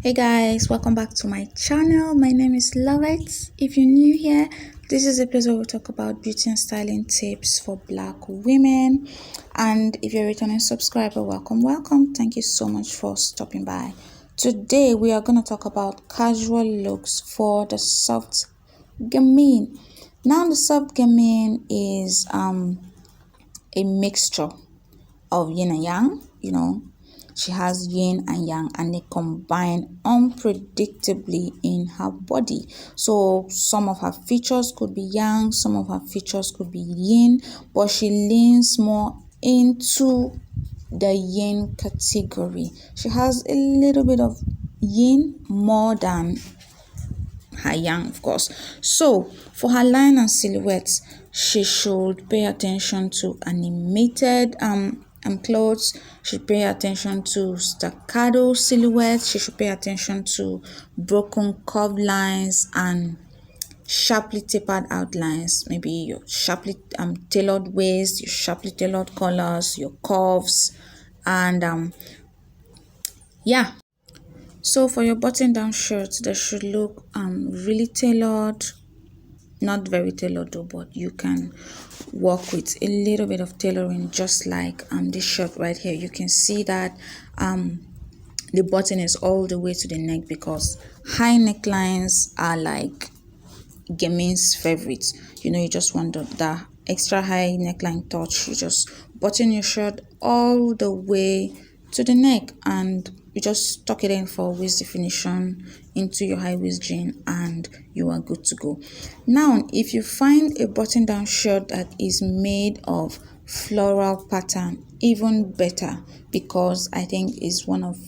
Hey guys, welcome back to my channel. My name is Lovett. If you're new here, this is a place where we talk about beauty and styling tips for black women. And if you're a returning subscriber, welcome. Thank you so much for stopping by. Today we are going to talk about casual looks for the soft gamine. Now the soft gamine is a mixture of yin and yang, She has yin and yang and they combine unpredictably in her body. So some of her features could be yang, some of her features could be yin, but she leans more into the yin category. She has a little bit of yin more than her yang, of course. So for her line and silhouettes, she should pay attention to animated clothes. She should pay attention to staccato silhouettes. She should pay attention to broken curved lines and sharply tapered outlines. Maybe your sharply tailored waist, your sharply tailored collars, your curves, and yeah. So for your button down shirts, they should look really tailored, not very tailored though, but you can work with a little bit of tailoring, just like this shirt right here. You can see that the button is all the way to the neck because high necklines are like Gamine's favorites. You just want the extra high neckline touch. You just button your shirt all the way to the neck and you just tuck it in for waist definition into your high waist jean and you are good to go. Now, if you find a button down shirt that is made of floral pattern, even better, because I think it's one of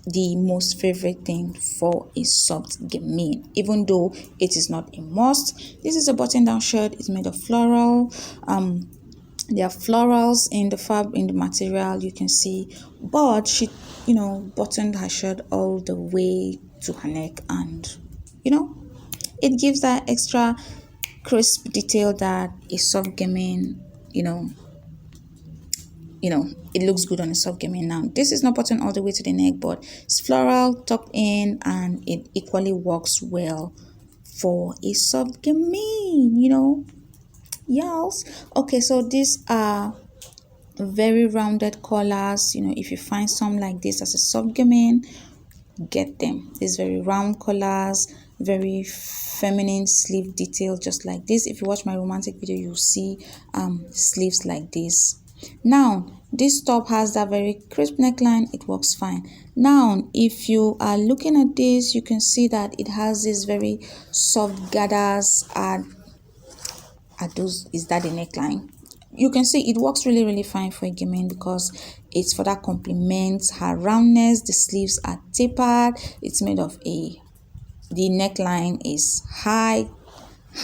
the most favorite thing for a soft gamine, even though it is not a must. This is a button down shirt. It's made of floral. There are florals in the material, you can see, but she buttoned her shirt all the way to her neck, and it gives that extra crisp detail that a soft gamine it looks good on a soft gamine. Now this is not buttoned all the way to the neck, but it's floral tucked in and it equally works well for a soft gamine. Yes. Okay, so these are very rounded collars. If you find some like this as a soft gamine, get them. These very round collars, very feminine sleeve detail, just like this. If you watch my romantic video, you'll see sleeves like this. Now this top has that very crisp neckline. It works fine. Now if you are looking at this, you can see that it has this very soft gathers at those. Is that the neckline? You can see it works really fine for a gamine because it's for that complements her roundness. The sleeves are tapered. It's made of the neckline is high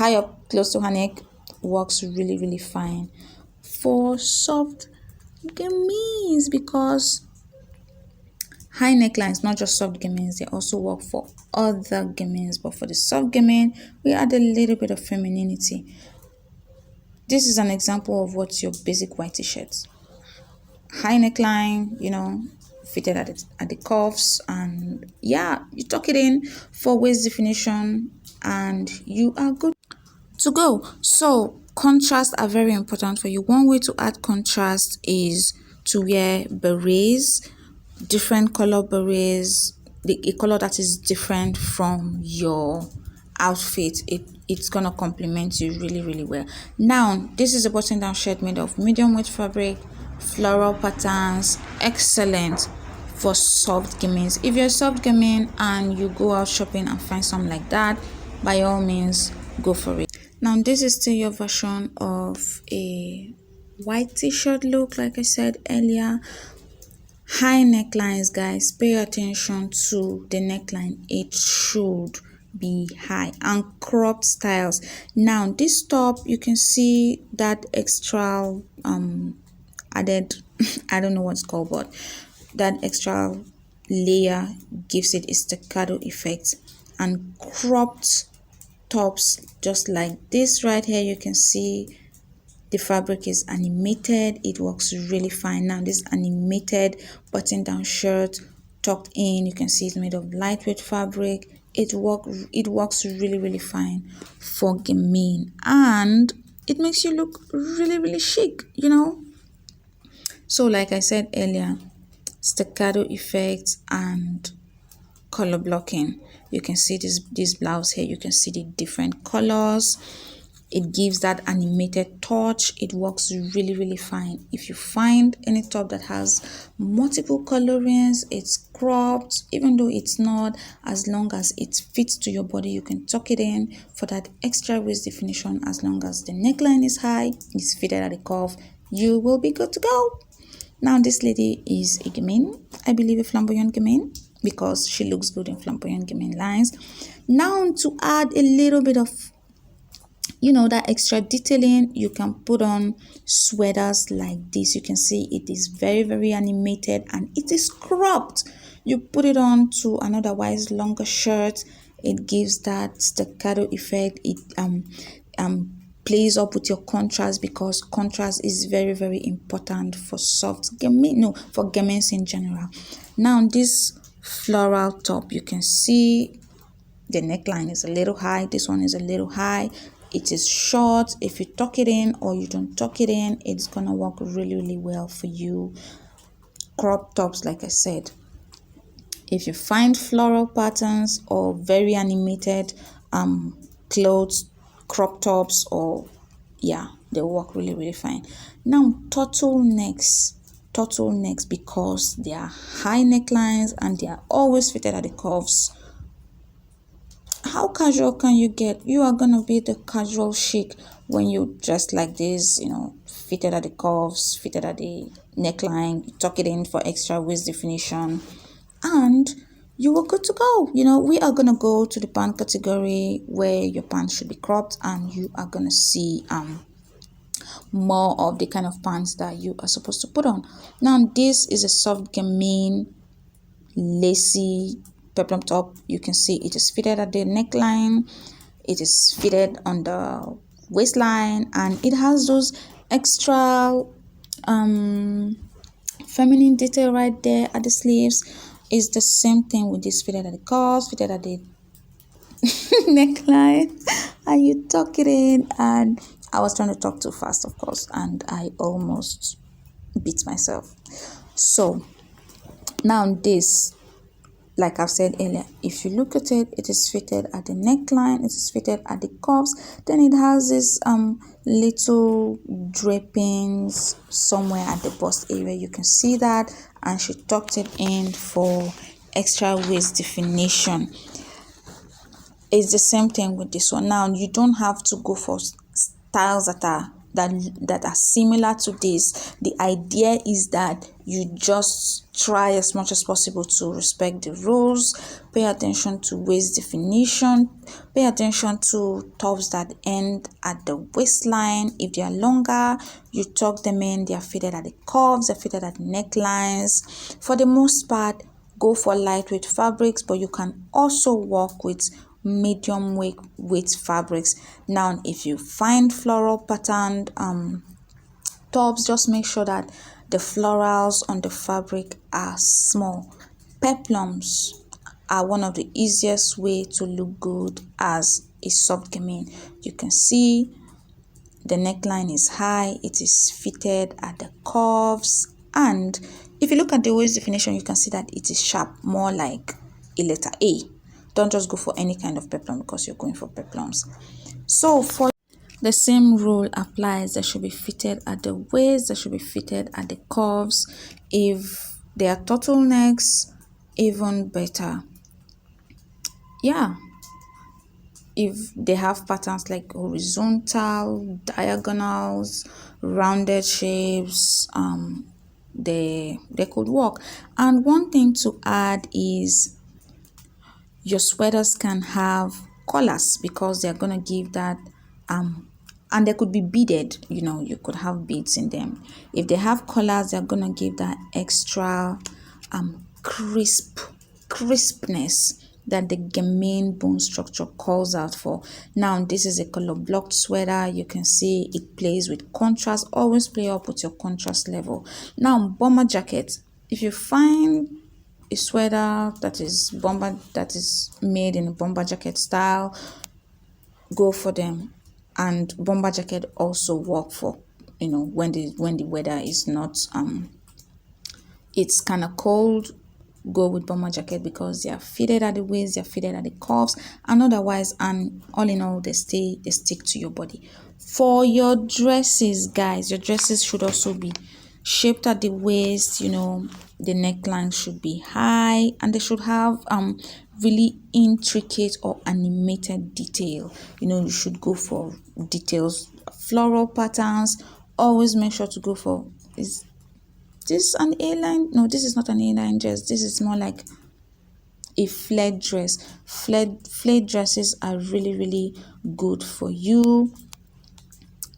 up close to her neck. Works really fine for soft gamines because high necklines, not just soft gamines, they also work for other gamines, but for the soft gamine we add a little bit of femininity. This is an example of what's your basic white t-shirt. High neckline, fitted at the cuffs, and yeah, you tuck it in for waist definition and you are good to go. So contrast are very important for you. One way to add contrast is to wear berets, different color berets, a color that is different from your outfit. It's gonna complement you really well. Now this is a button down shirt made of medium weight fabric, floral patterns, excellent for soft gamines. If you're a soft gamine and you go out shopping and find something like that, by all means go for it. Now this is still your version of a white t-shirt look. Like I said earlier, high necklines, guys, pay attention to the neckline. It should be high, and cropped styles. Now this top, you can see that extra added I don't know what's called, but that extra layer gives it a staccato effect. And cropped tops just like this right here, you can see the fabric is animated. It works really fine. Now this animated button down shirt tucked in. You can see it's made of lightweight fabric. It works really fine for gamine, and it makes you look really chic, So like I said earlier, staccato effects and color blocking. You can see this blouse here. You can see the different colors. It gives that animated touch. It works really fine. If you find any top that has multiple colorings, it's cropped, even though it's not, as long as it fits to your body, you can tuck it in for that extra waist definition. As long as the neckline is high, it's fitted at the cuff, you will be good to go. Now this lady is a gamine, I believe a flamboyant gamine, because she looks good in flamboyant gamine lines. Now to add a little bit of that extra detailing, you can put on sweaters like this. You can see it is very animated and it is cropped. You put it on to an otherwise longer shirt, it gives that staccato effect. It plays up with your contrast, because contrast is very important for soft gamine, no, for gamines in general. Now this floral top, you can see the neckline is a little high. This one is a little high. It is short. If you tuck it in or you don't tuck it in, it's gonna work really well for you. Crop tops, like I said, if you find floral patterns or very animated clothes, crop tops, or they work really fine. Now turtlenecks, because they are high necklines and they are always fitted at the cuffs. How casual can you get? You are gonna be the casual chic when you dress like this, fitted at the cuffs, fitted at the neckline, you tuck it in for extra waist definition, and you are good to go. We are gonna go to the pant category where your pants should be cropped, and you are gonna see more of the kind of pants that you are supposed to put on. Now this is a soft gamine lacy peplum top. You can see it is fitted at the neckline, it is fitted on the waistline, and it has those extra feminine detail right there at the sleeves. It's the same thing with this, fitted at the cuffs, fitted at the neckline, and you tuck it in. And I was trying to talk too fast, of course, and I almost beat myself. So now this, like I've said earlier, if you look at it, it is fitted at the neckline, it is fitted at the cuffs, then it has this little drapings somewhere at the bust area. You can see that, and she tucked it in for extra waist definition. It's the same thing with this one. Now you don't have to go for styles that are similar to this. The idea is that you just try as much as possible to respect the rules. Pay attention to waist definition, pay attention to tops that end at the waistline. If they are longer, you tuck them in. They are fitted at the cuffs, they're fitted at the necklines. For the most part, go for lightweight fabrics, but you can also work with medium weight fabrics. Now if you find floral patterned tops, just make sure that the florals on the fabric are small. Peplums are one of the easiest way to look good as a soft gamine. You can see the neckline is high, it is fitted at the cuffs, and if you look at the waist definition, you can see that it is sharp, more like a letter A. Don't just go for any kind of peplum because you're going for peplums. So for the same rule applies. They should be fitted at the waist, they should be fitted at the cuffs. If they are turtlenecks, even better. If they have patterns like horizontal, diagonals, rounded shapes, they could work. And one thing to add is your sweaters can have collars, because they're gonna give that and they could be beaded, you could have beads in them. If they have collars, they're gonna give that extra crispness that the gamine bone structure calls out for. Now this is a color blocked sweater. You can see it plays with contrast. Always play up with your contrast level. Now bomber jacket, if you find a sweater that is bomber, that is made in a bomber jacket style, go for them. And bomber jacket also work for, when the weather is not it's kind of cold, go with bomber jacket because they are fitted at the waist, they are fitted at the cuffs, and otherwise, and all in all, they stick to your body. For your dresses, guys, your dresses should also be shaped at the waist. The neckline should be high, and they should have really intricate or animated detail. You should go for details, floral patterns. Always make sure to go for is this an A-line? No, this is not an A-line dress. This is more like a flared dress. Flared dresses are really, really good for you.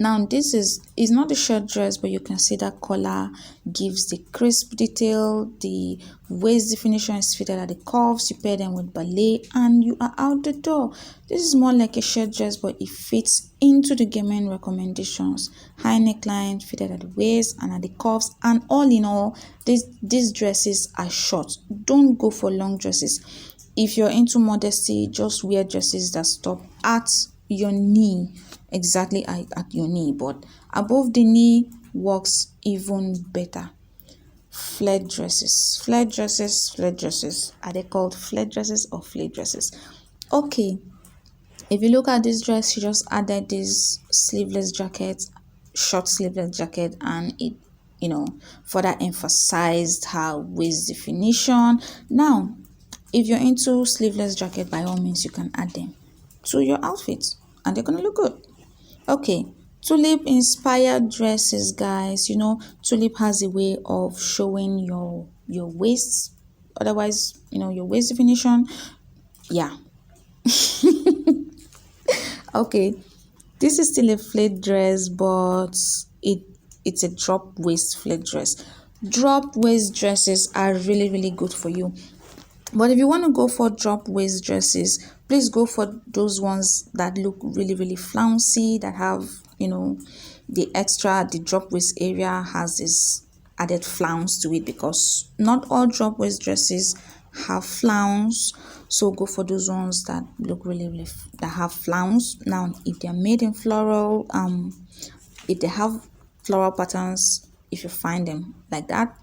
Now, this is not a short dress, but you can see that collar gives the crisp detail. The waist definition is fitted at the cuffs. You pair them with ballet and you are out the door. This is more like a shirt dress, but it fits into the Gamine recommendations. High neckline, fitted at the waist and at the cuffs. And all in all, these dresses are short. Don't go for long dresses. If you're into modesty, just wear dresses that stop at your knee, exactly at your knee, but above the knee works even better. Flared dresses. Are they called flared dresses or flared dresses? Okay, if you look at this dress, she just added this sleeveless jacket, short sleeveless jacket, and it further emphasized her waist definition. Now, if you're into sleeveless jacket, by all means you can add them to your outfit and they're gonna look good. Okay, tulip inspired dresses, guys. Tulip has a way of showing your waist, otherwise your waist definition. Yeah. Okay, this is still a flared dress, but it's a drop waist flared dress. Drop waist dresses are really, really good for you. But if you want to go for drop waist dresses, please go for those ones that look really, really flouncy, that have, the drop waist area has this added flounce to it, because not all drop waist dresses have flounce. So go for those ones that look really, really, that have flounce. Now, if they're made in floral, if they have floral patterns, if you find them like that,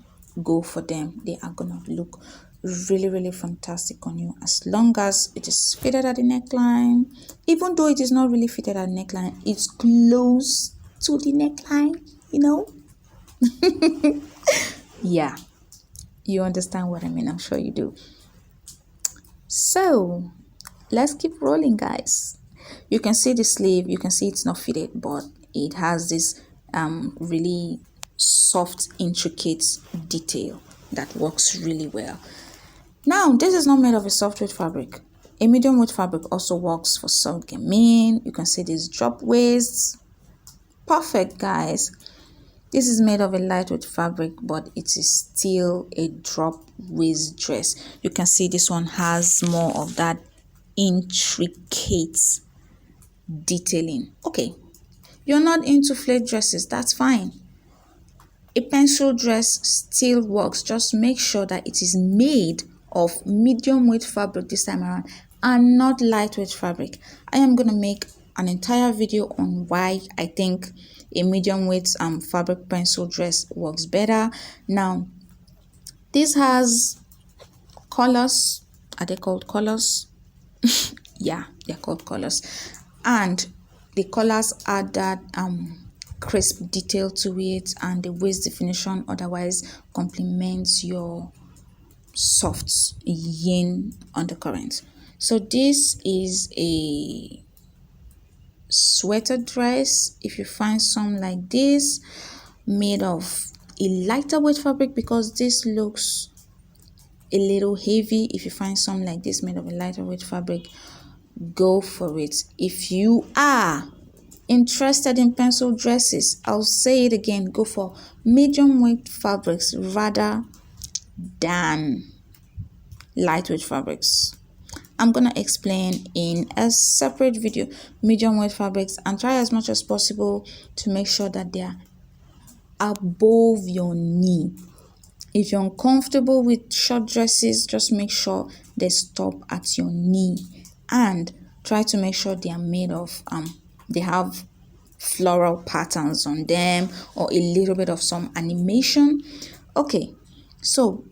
go for them. They are gonna look really, really fantastic on you, as long as it is fitted at the neckline. Even though it is not really fitted at the neckline, it's close to the neckline. Yeah, you understand what I mean. I'm sure you do. So let's keep rolling, guys. You can see the sleeve. You can see it's not fitted, but it has this really soft, intricate detail that works really well. Now, this is not made of a soft weight fabric. A medium weight fabric also works for soft gamine. You can see these drop waists. Perfect, guys. This is made of a lightweight fabric, but it is still a drop waist dress. You can see this one has more of that intricate detailing. Okay, you're not into flared dresses, that's fine. A pencil dress still works. Just make sure that it is made of medium weight fabric this time around and not lightweight fabric. I am going to make an entire video on why I think a medium weight fabric pencil dress works better. Now, this has colors. Are they called colors? Yeah, they're called colors. And the colors add that crisp detail to it, and the waist definition otherwise complements your soft yin undercurrent. So this is a sweater dress. If you find some like this made of a lighter weight fabric, because this looks a little heavy, if you find some like this made of a lighter weight fabric, go for it. If you are interested in pencil dresses, I'll say it again, go for medium weight fabrics rather than lightweight fabrics. I'm gonna explain in a separate video medium weight fabrics, and try as much as possible to make sure that they are above your knee. If you're uncomfortable with short dresses, just make sure they stop at your knee, and try to make sure they are made of they have floral patterns on them, or a little bit of some animation. Okay, so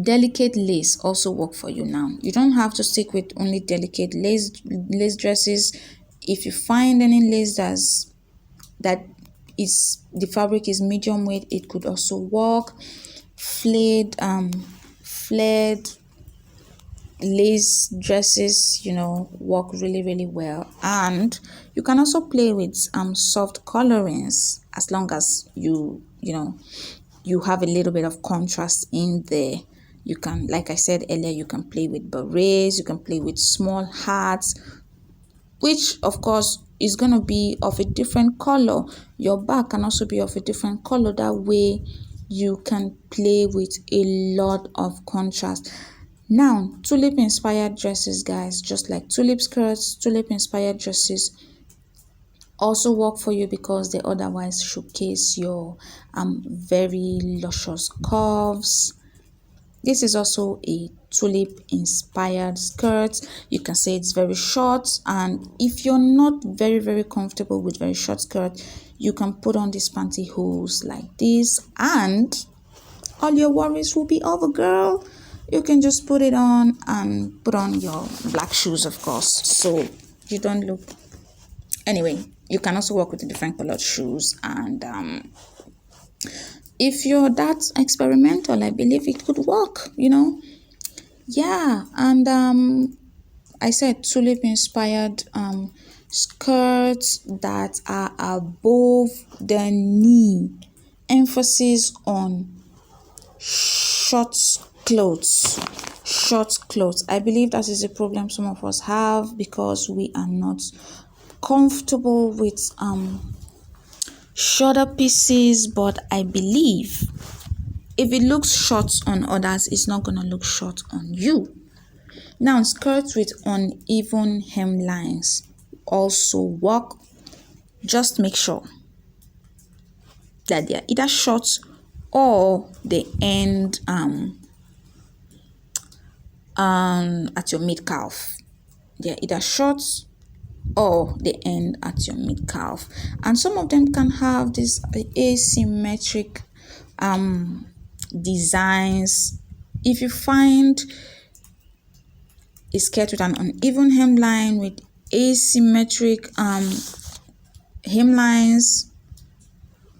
delicate lace also work for you. Now you don't have to stick with only delicate lace dresses. If you find any lace that is the fabric is medium weight, it could also work. Flared lace dresses, work really really well. And you can also play with soft colorings, as long as you have a little bit of contrast in there. You can, like I said earlier, you can play with berets, you can play with small hats, which of course is going to be of a different color. Your back can also be of a different color. That way you can play with a lot of contrast. Now, tulip inspired dresses, guys, just like tulip skirts, tulip inspired dresses also work for you, because they otherwise showcase your very luscious curves. This is also a tulip inspired skirt. You can say it's very short, and if you're not very very comfortable with very short skirt, you can put on these pantyhose like this, and all your worries will be over, girl. You can just put it on and put on your black shoes, of course, so you don't look. Anyway, you can also work with the different colored shoes. And if you're that experimental, I believe it could work, yeah. And I said tulip inspired skirts that are above the knee. Emphasis on short clothes. I believe that is a problem some of us have, because we are not comfortable with shorter pieces. But I believe if it looks short on others, it's not gonna look short on you. Now, skirts with uneven hemlines also work. Just make sure that they are either short or they end at your mid calf. They are either short or they end at your mid calf, and some of them can have this asymmetric designs. If you find a skirt with an uneven hemline with asymmetric hemlines,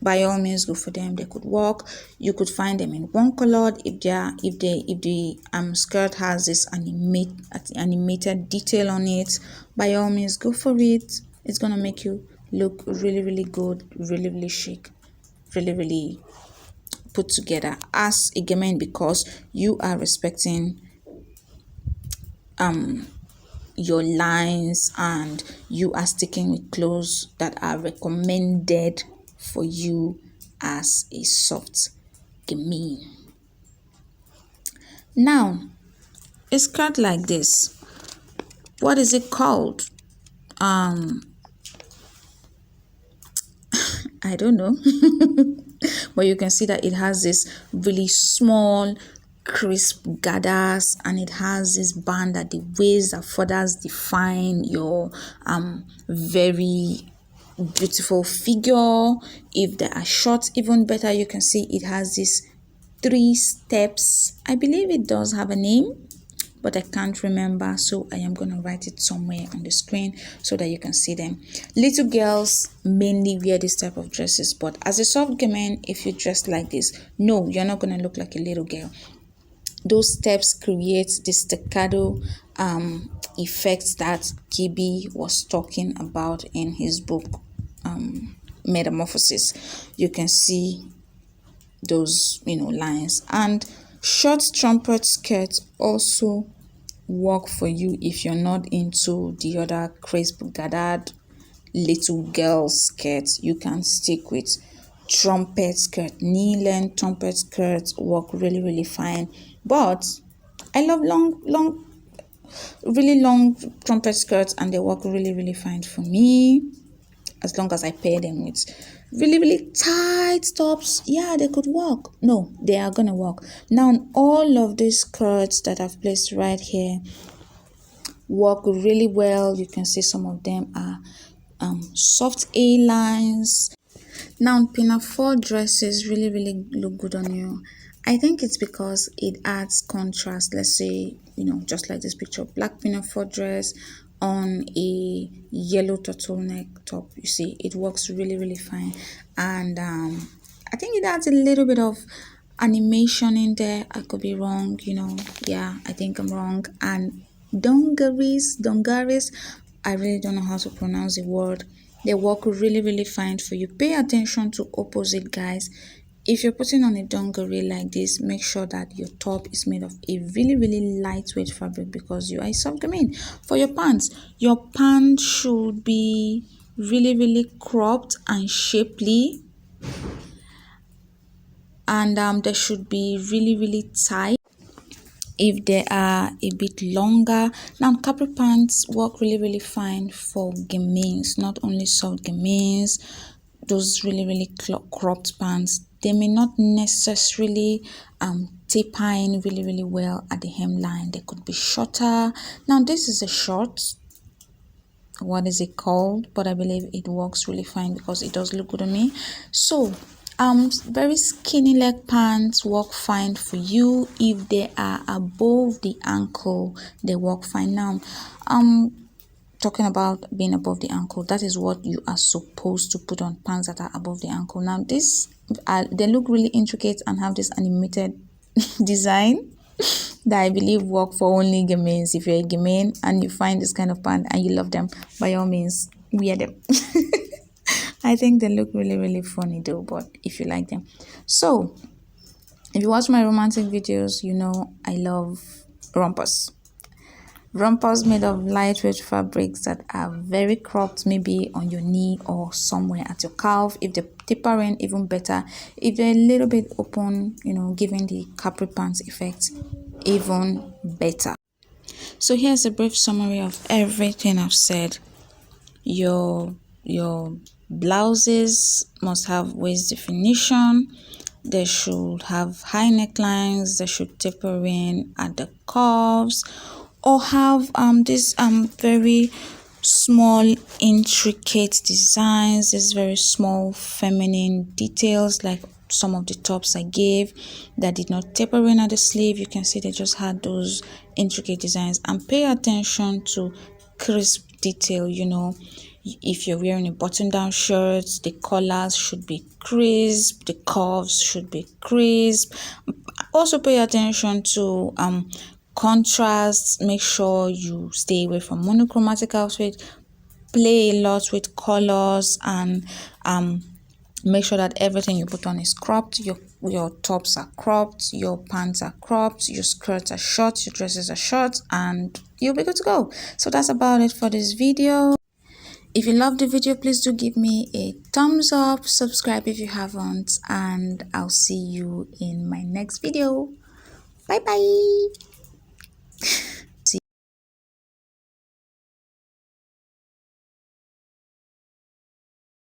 by all means go for them. They could work. You could find them in one color. If the skirt has this animated detail on it, by all means go for it. It's gonna make you look really really good, really really chic, really really put together as a Gamine, because you are respecting your lines, and you are sticking with clothes that are recommended for you as a soft Gamine. Now, a skirt like this, what is it called? I don't know. But you can see that it has this really small crisp gathers, and it has this band at the waist that further define your very beautiful figure. If they are short, even better. You can see it has this 3 steps. I believe it does have a name, but I can't remember, so I am going to write it somewhere on the screen so that you can see them. Little girls mainly wear this type of dresses, but as a soft Gamine, if you dress like this, no, you're not going to look like a little girl. Those steps create this staccato effect that Kibbe was talking about in his book Metamorphosis. You can see those lines. And short trumpet skirts also work for you if you're not into the other crisp gathered little girl skirts. You can stick with trumpet skirt. Knee length trumpet skirts work really really fine. But I love really long trumpet skirts, and they work really really fine for me. as long as I pair them with really, really tight tops. Yeah, they could work. No, they are gonna work. Now, all of these skirts that I've placed right here work really well. You can see some of them are soft A lines. Now, pinafore dresses really, really look good on you. I think it's because it adds contrast. Let's say, just like this picture, black pinafore dress on a yellow turtleneck top. You see, it works really, really fine. And I think it adds a little bit of animation in there. I could be wrong, Yeah, I think I'm wrong. And dungarees, I really don't know how to pronounce the word. They work really, really fine for you. Pay attention to opposite, guys. If you're putting on a dungaree like this, make sure that your top is made of a really, really lightweight fabric because you are soft gamine. For your pants should be really, really cropped and shapely, and they should be really, really tight if they are a bit longer. Now, capri pants work really, really fine for gamines, not only soft gamines, those really, really cropped pants. They may not necessarily taper in really, really well at the hemline. They could be shorter. Now, this is a short. What is it called? But I believe it works really fine because it does look good on me. So very skinny leg pants work fine for you. If they are above the ankle, they work fine. Now talking about being above the ankle, that is what you are supposed to put on, pants that are above the ankle. Now this they look really intricate and have this animated design that I believe work for only gamines. If you're a gamine and you find this kind of pant and you love them, by all means wear them. I think they look really, really funny though, but if you like them. So if you watch my romantic videos, you know I love rompers made of lightweight fabrics that are very cropped, maybe on your knee or somewhere at your calf. If they taper in, even better. If they're a little bit open, giving the capri pants effect, even better. So here's a brief summary of everything I've said. Your blouses must have waist definition. They should have high necklines. They should taper in at the cuffs, or have this very small intricate designs, these very small feminine details like some of the tops I gave that did not taper in at the sleeve. You can see they just had those intricate designs. And pay attention to crisp detail. If you're wearing a button-down shirt, the collars should be crisp, the cuffs should be crisp. Also pay attention to contrast. Make sure you stay away from monochromatic outfit. Play a lot with colors, and make sure that everything you put on is cropped. Your tops are cropped, your pants are cropped, your skirts are short, your dresses are short, and you'll be good to go. So that's about it for this video. If you love the video, please do give me a thumbs up, subscribe if you haven't, and I'll see you in my next video. Bye bye.